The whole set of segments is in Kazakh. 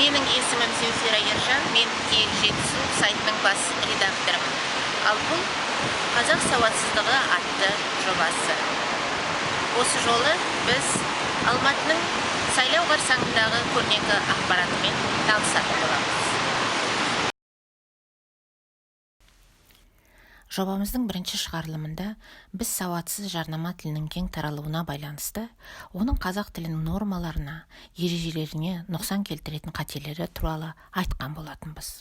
Менің есімім Зеуфира Ержан, мен Киелі Жетісу сайтының бас редакторымын. Ал бұл қазақ сауатсыздығы атты жобасы. Осы жолы біз Алматының сайлау қарсаңындағы көрнекі ақпаратымен танысатын боламыз. Жобамыздың бірінші шығарылымында біз сауатсыз жарнама тілінің кең таралуына байланысты, оның қазақ тілінің нормаларына, ережелеріне нұқсан келтіретін қателері туралы айтқан болатынбыз.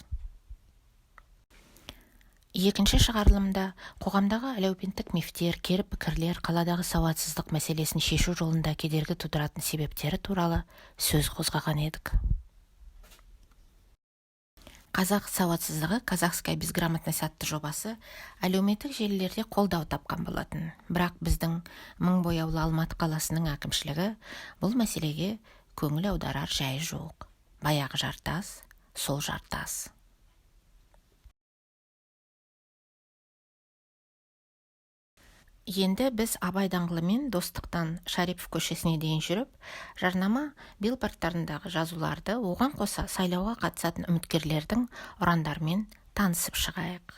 Екінші шығарылымда қоғамдағы әлеуметтік мифтер, кері пікірлер, қаладағы сауатсыздық мәселесін шешу жолында кедергі тудыратын себептері туралы сөз қозғаған едік. Қазақ сауатсыздығы «Казахская безграмотность» атты жобасы әлеуметтік желілерде қолдау тапқан болатын. Бірақ біздің мың бояулы Алматы қаласының әкімшілігі бұл мәселеге көңіл аударар жайы жоқ. Баяғы жартас, сол жартас. Енді біз Абай даңғылы мен Достықтан Шарипов көшесіне дейін жүріп, жарнама билбордтарындағы жазуларды, оған қоса сайлауға қатысатын үміткерлердің ұрандарымен танысып шығайық.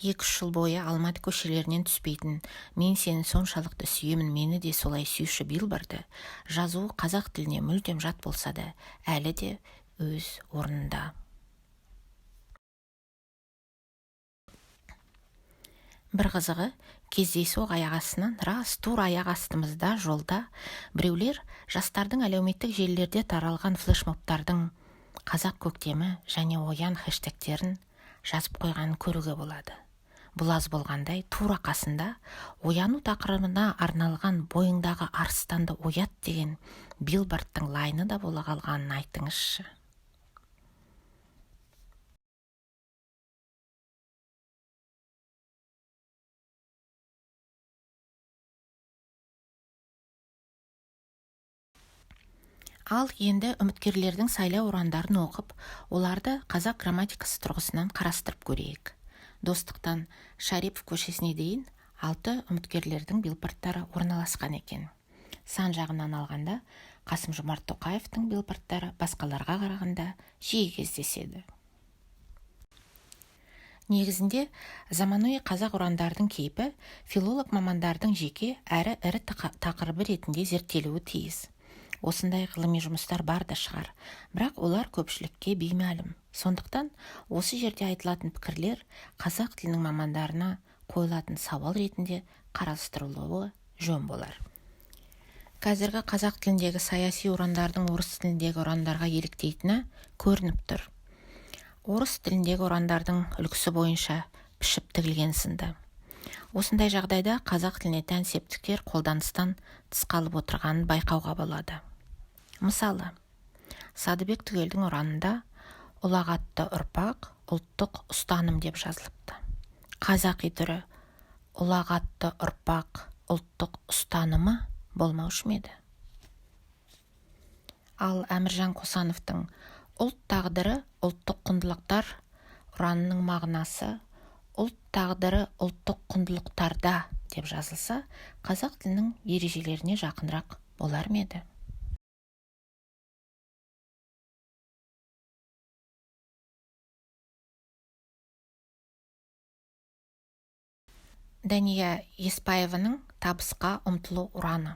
2-3 жыл бойы Алматы көшелерінен түспейтін «Мен сені соншалықты сүйемін, мені де солай сүйші» билборды жазуы қазақ тіліне мүлдем жат болса да, әлі де өз орнында. Бір қызығы, кездейсоқ аяқ астынан, рас тура аяқ астымызда жолда біреулер жастардың әлеуметтік желілерде таралған флешмобтардың қазақ көктемі және оян хэштегтерін жазып қойғанын көруге болады. Бұл аз болғандай, тура қасында ояну тақырыбына арналған бойыңдағы арыстанды оят деген билбордтың лайны да бола қалғанын айтыңызшы. Ал енді үміткерлердің сайлау ұрандарын оқып, оларды қазақ грамматикасы тұрғысынан қарастырып көрейік. Достықтан Шарипов көшесіне дейін 6 үміткерлердің билбордтары орналасқан екен. Сан жағынан алғанда, Қасым-Жомарт Тоқаевтың билбордтары басқаларға қарағанда жиі кездеседі. Негізінде, заманауи қазақ ұрандардың кейпі филолог мамандардың жеке әрі ірі тақырыбы ретінде зерттелуі тиіс. Осындай ғылыми жұмыстар бар да шығар, бірақ олар көпшілікке беймәлім. Сондықтан осы жерде айтылатын пікірлер қазақ тілінің мамандарына қойылатын сауал ретінде қарастырылуы жөн болар. Қазіргі қазақ тіліндегі саяси ұрандардың орыс тіліндегі ұрандарға еліктейтіні көрініп тұр. Орыс тіліндегі ұрандардың үлгісі бойынша пішіп тігілген сынды. Осындай жағдайда қазақ тіліне тән септіктер қолданыстан тыс қалып отырғанын байқауға болады. Мысалы, Садыбек Түгелдің ұранында ұлағатты ұрпақ, ұлттық ұстаным деп жазылыпты. Қазақи түрі ұлағатты ұрпақ, ұлттық ұстанымы болмаушы ма еді? Ал Әміржан Қосановтың ұлт тағдыры, ұлттық құндылықтар ұранының мағынасы ұлт тағдыры, ұлттық құндылықтарда деп жазылса, қазақ тілінің ережелеріне жақынырақ болар ма еді? Дания Еспаеваның табысқа ұмтылу ұраны.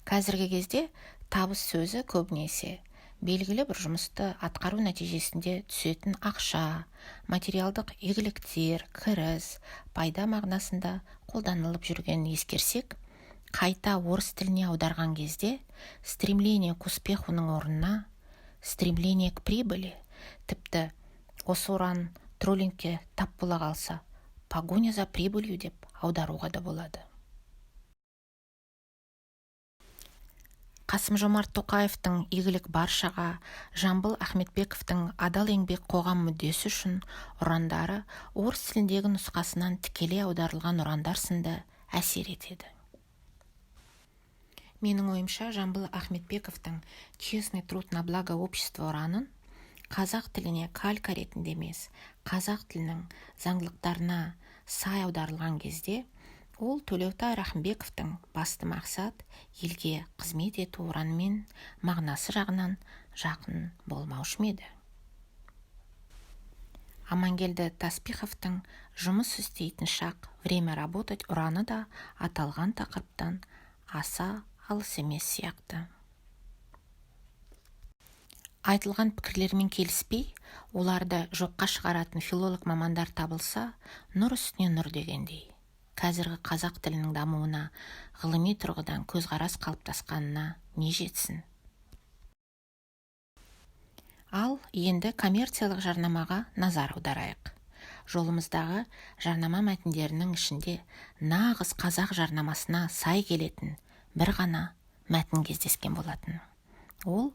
Қазіргі кезде табыс сөзі көбінесе белгілі бір жұмысты атқару нәтижесінде түсетін ақша, материалдық игіліктер, кіріс, пайда мағынасында қолданылып жүргенін ескерсек, қайта орыс тіліне аударған кезде стремление к успехуның орнына стремление к прибыли, тіпті осы ұран троллингке тап бола қалса, погоня за прибылью деп аударуға да болады. Қасым-Жомарт Тоқаевтың игілік баршаға, Жамбыл Ахметбековтың адал еңбек қоғам мүддесі үшін ұрандары орыс тіліндегі нұсқасынан тікелей аударылған ұрандар сынды әсер етеді. Менің ойымша, Жамбыл Ахметбековтың «Честный труд на благо общества» ұранын қазақ тіліне калька ретінде емес, қазақ тілінің заңдылықтарына сай аударылған кезде Ол Төлеутай Рахымбековтың басты мақсат елге қызмет ету ұранымен мағынасы жағынан жақын болмаушы ма еді. Амангелді Таспиховтың жұмыс істейтін шақ, время работать ұраны да аталған тақырыптан аса алыс емес сияқты. Айтылған пікірлермен келіспей, оларды жоққа шығаратын филолог мамандар табылса, нұр үстіне нұр дегендей. Қазіргі қазақ тілінің дамуына, ғылыми тұрғыдан көзқарас қалыптасқанына не жетсін? Ал енді коммерциялық жарнамаға назар аударайық. Жолымыздағы жарнама мәтіндерінің ішінде нағыз қазақ жарнамасына сай келетін бір ғана мәтін кездескен болатын. Ол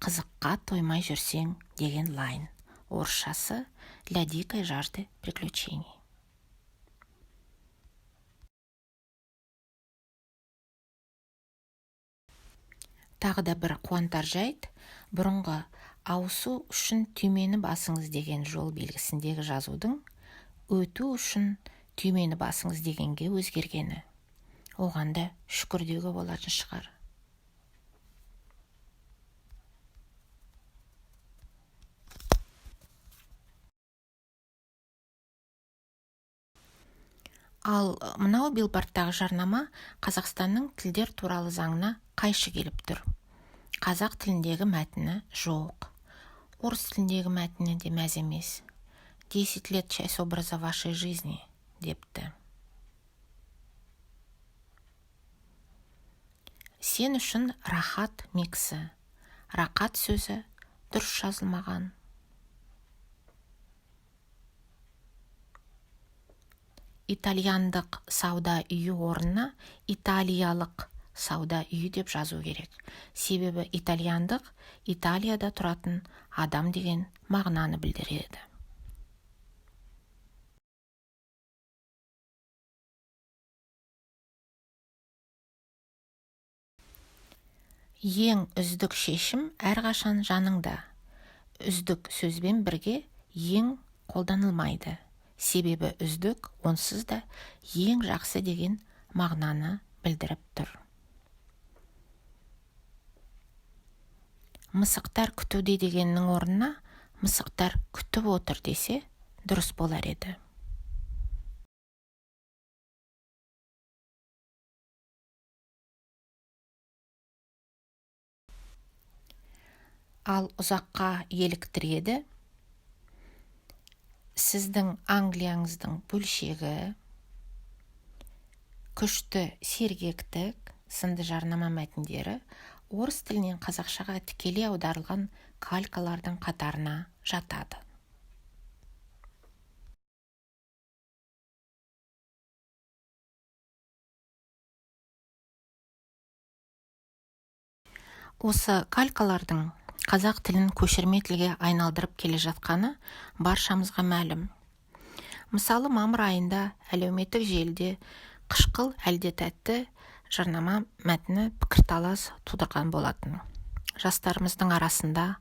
«Қызыққа тоймай жүрсең» деген лайн. Орысшасы «Ля дикой жажды приключений». Тағы да бір қуантар жайт, бұрынғы ауысу үшін түймені басыңыз деген жол белгісіндегі жазудың өту үшін түймені басыңыз дегенге өзгергені. Оған да шүкір деуге болатын шығар. Ал мынау билбордтағы жарнама Қазақстанның тілдер туралы заңына қайшы келіп тұр. Қазақ тіліндегі мәтіні жоқ. Орыс тіліндегі мәтіні де мәз емес. 10 лет часть образа вашей жизни депті. Сен үшін рахат миксі. Рақат сөзі дұрыс жазылмаған. Итальяндық сауда үйі орнына италиялық сауда үйі деп жазу керек. Себебі итальяндық Италияда тұратын адам деген мағынаны білдіреді. Ең үздік шешім әрқашан жаныңда. Үздік сөзбен бірге ең қолданылмайды. Себебі үздік онсыз да ең жақсы деген мағынаны білдіріп тұр. Мысықтар күтуде дегеннің орнына мысықтар күтіп отыр десе дұрыс болар еді. Ал ұзаққа еліктіреді. Сіздің Англияңыздың бөлшегі, күшті сергектік сынды жарнама мәтіндері орыс тілінен қазақшаға тікелей аударылған калькалардың қатарына жатады. Осы калькалардың қазақ тілін көшірме тілге айналдырып келе жатқаны баршамызға мәлім. Мысалы, мамыр айында әлеуметтік желіде қышқыл әлде тәтті жарнама мәтіні пікірталас тудырған болатын. Жастарымыздың арасында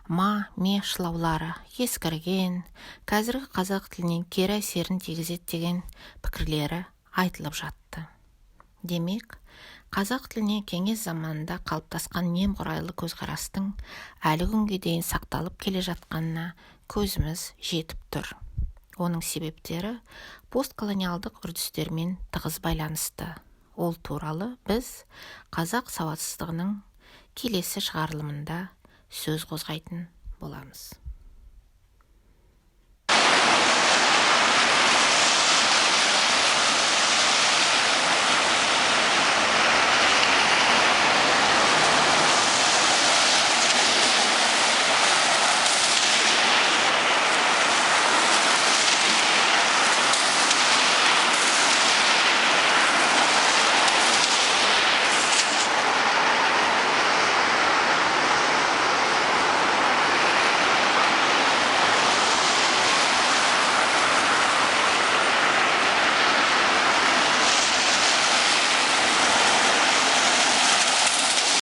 ме шылаулары ескірген, қазіргі қазақ тілінен кері әсерін тигізеді деген пікірлері айтылып жатты. Демек, қазақ тіліне кеңес заманында қалыптасқан немқұрайлы көзқарастың әлі күнге дейін сақталып келе жатқанына көзіміз жетіп тұр. Оның себептері постколониалдық үрдістермен тығыз байланысты. Ол туралы біз қазақ сауатсыздығының келесі шығарылымында сөз қозғайтын боламыз.